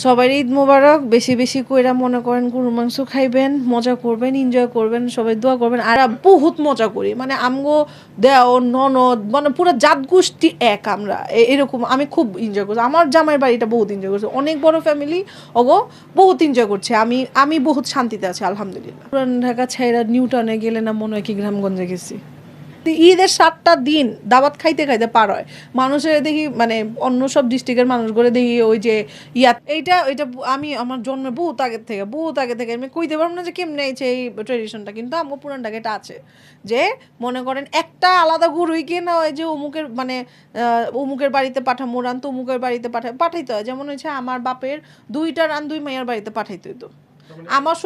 সবাই ঈদ মোবারক। বেশি বেশি কইরা মনে করেন গরুর মাংস খাইবেন, মজা করবেন, এনজয় করবেন, সবাই দোয়া করবেন। আর বহুত মজা করি, মানে আমগো দেওর ননদ মানে পুরো জাত গোষ্ঠী এক আমরা এরকম। আমি খুব এনজয় করছি, আমার জামাইয়ের বাড়িটা বহুত এনজয় করছে, অনেক বড় ফ্যামিলি ওগো, বহুত এনজয় করছে। আমি বহুত শান্তিতে আছি আলহামদুলিল্লাহ। পুরান ঢাকা ছাইরা নিউটাউনে গেলে না মনে হয় কি গ্রামগঞ্জে গেছি। ঈদের 7টা দিন দাওয়াত খাইতে খাইতে পার হয় মানুষের দেখি, মানে অন্য সব ডিস্ট্রিক্টের মানুষগুলো দেখি ওই যে এইটা ওইটা। আমি আমার জন্মে বহুত আগে থেকে আমি কইতে পারবো না যে কেমনে হয়েছে এই ট্রেডিশনটা, কিন্তু আমার পুরান ঢাকা এটা আছে যে মনে করেন একটা আলাদা গরুই কিনা না হয় যে অমুকের মানে অমুকের বাড়িতে পাঠামো রান, তো অমুকের বাড়িতে পাঠাইতে হয়। যেমন হচ্ছে আমার বাপের 2টা রান 2 মাইয়ার বাড়িতে পাঠাইতে হইতো। আমার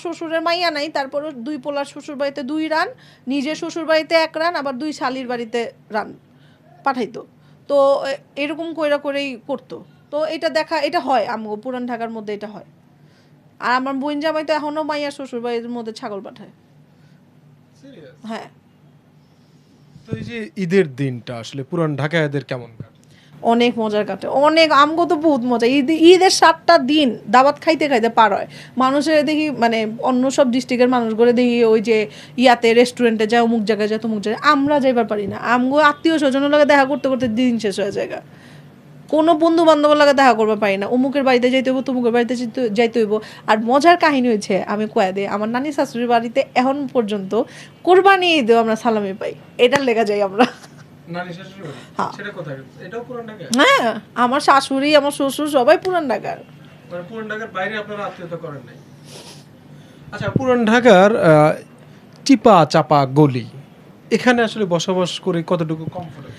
শ্বশুরের মাইয়া নাই, তারপরে 2 পোলার শ্বশুর বাড়িতে 2 রান, নিজের শ্বশুর বাড়িতে 1 রান, আবার 2 শালির বাড়িতে রান পাঠাইতো। তো এরকম কইরা করেই করতো। তো এটা দেখা, এটা হয় আমগো পুরান ঢাকার মধ্যে, এটা হয়। আর আমার বোন জামাই তো এখনো মাইয়া শ্বশুর বাড়ির মধ্যে ছাগল পাঠায়। হ্যাঁ। তো এই যে ঈদের দিনটা আসলে পুরান ঢাকায়দের কেমন কাটে? অনেক মজার কাটে, অনেক। আমগো তো বহুত মজা। ঈদের 7টা দিন দাওয়াত খাইতে খাইতে পার হয় মানুষের দেখি, মানে অন্য সব ডিস্ট্রিক্টের মানুষগুলো দেখি ওই যে রেস্টুরেন্টে যায়, অমুক জায়গায় যায়, তমুক জায়গায়। আমরা যাইবার পারি না, আমগো আত্মীয় স্বজনের লগে দেখা করতে করতে দিন শেষ হয়ে যায়। কোনো বন্ধু বান্ধবের লগে দেখা করতে পারি না, অমুকের বাড়িতে যাইতে হইব, তমুকের বাড়িতে যাইতে হইব। আর মজার কাহিনী হয়েছে, আমি কয়া দিই, আমার নানি শাশুড়ির বাড়িতে এখন পর্যন্ত কোরবানি ঈদেও আমরা সালামি পাই, এটার লেগা যাই আমরা। হ্যাঁ, আমার শাশুড়ি, আমার শ্বশুর সবাই পুরান ঢাকার। মানে পুরান ঢাকার বাইরে আপনারা আত্মীয়তা করেন নাই? আচ্ছা, পুরান ঢাকার চিপা চাপা গলি, এখানে আসলে বসবাস করে কতটুকু কমফোর্টেবল?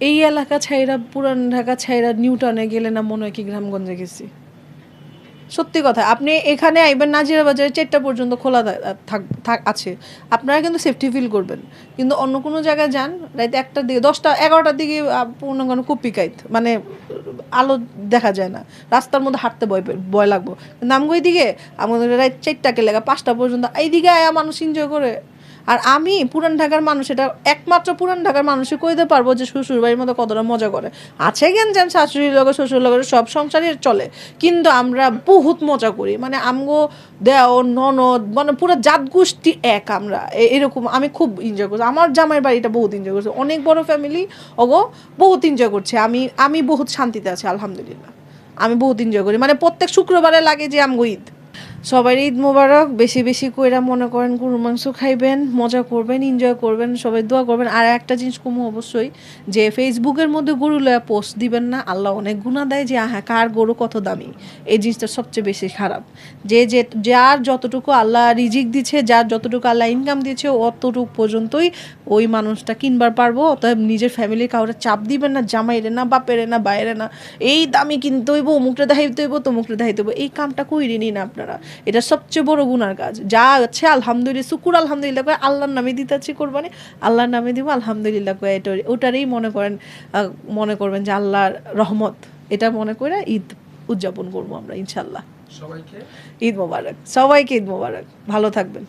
এই এলাকা ছাইরা, পুরান ঢাকা ছাইরা নিউটাউনে গেলে না মনে হয় কি গ্রামগঞ্জে গেছি। সত্যি কথা, আপনি এখানে আইবেন নাজিরা বাজারে 4টা পর্যন্ত খোলা আছে, আপনারা কিন্তু সেফটি ফিল করবেন। কিন্তু অন্য কোনো জায়গায় যান, রাইতে 1টার দিকে, 10টা 11টার দিকে পূর্ণগণ খুব পিকাইত, মানে আলো দেখা যায় না, রাস্তার মধ্যে হাঁটতে ভয় লাগবো। কিন্তু আমগো এইদিকে আমাদের রাত 4টাকে লেগা 5টা পর্যন্ত এইদিকে আয়া মানুষ এনজয় করে। আর আমি পুরান ঢাকার মানুষ, এটা একমাত্র পুরান ঢাকার মানুষই কইতে পারবো যে শ্বশুর বাড়ির মধ্যে কতটা মজা করে। আছে গ্যাঞ্জাম শাশুড়ির লগে শ্বশুর লগে সব সংসারই চলে, কিন্তু আমরা বহুত মজা করি, মানে আমগো দেওর ননদ মানে পুরো জাত গোষ্ঠী এক আমরা এরকম। আমি খুব এনজয় করছি, আমার জামাইয়ের বাড়িটা বহুত এনজয় করছে, অনেক বড় ফ্যামিলি ওগো, বহুত এনজয় করছে। আমি বহুত শান্তিতে আছি আলহামদুলিল্লাহ। আমি বহুত এনজয় করি, মানে প্রত্যেক শুক্রবারে লাগে যে আমগো ঈদ। সবাই ঈদ মোবারক। বেশি বেশি কইরা মনে করেন গরুর মাংস খাইবেন, মজা করবেন, এনজয় করবেন, সবাই দোয়া করবেন। আর একটা জিনিস কমু অবশ্যই, যে ফেসবুকের মধ্যে গরু লয়া পোস্ট দিবেন না, আল্লাহ অনেক গুনাহ দেয় যে হ্যাঁ কার গরু কত দামি। এই জিনিসটা সবচেয়ে বেশি খারাপ। যার যতটুকু আল্লাহ রিজিক দিচ্ছে, যার যতটুকু আল্লাহ ইনকাম দিচ্ছে, অতটুকু পর্যন্তই ওই মানুষটা কিনবার পারবো। অতএব নিজের ফ্যামিলির কাউরে চাপ দিবেন না, জামাইরে না, বাপেরে না, বাইরে না, এই দামি কিনতে হইব, অমুকটা দেখাইতে হইব, তমুকটা দেখাইতে হইব। এই কামটা কইরে নিন আপনারা, এটা সবচেয়ে বড় গুনার কাজ। যা আছে আলহামদুলিল্লাহ, শুকুর আলহামদুলিল্লাহ করে আল্লাহর নামে দিতেছি কোরবানি, আল্লাহর নামে দিব আলহামদুলিল্লাহ করে, এটা ওটারই মনে করবেন যে আল্লাহর রহমত, এটা মনে করে ঈদ উদযাপন করবো আমরা ইনশাল্লাহ। সবাইকে ঈদ মোবারক, সবাইকে ঈদ মোবারক, ভালো থাকবেন।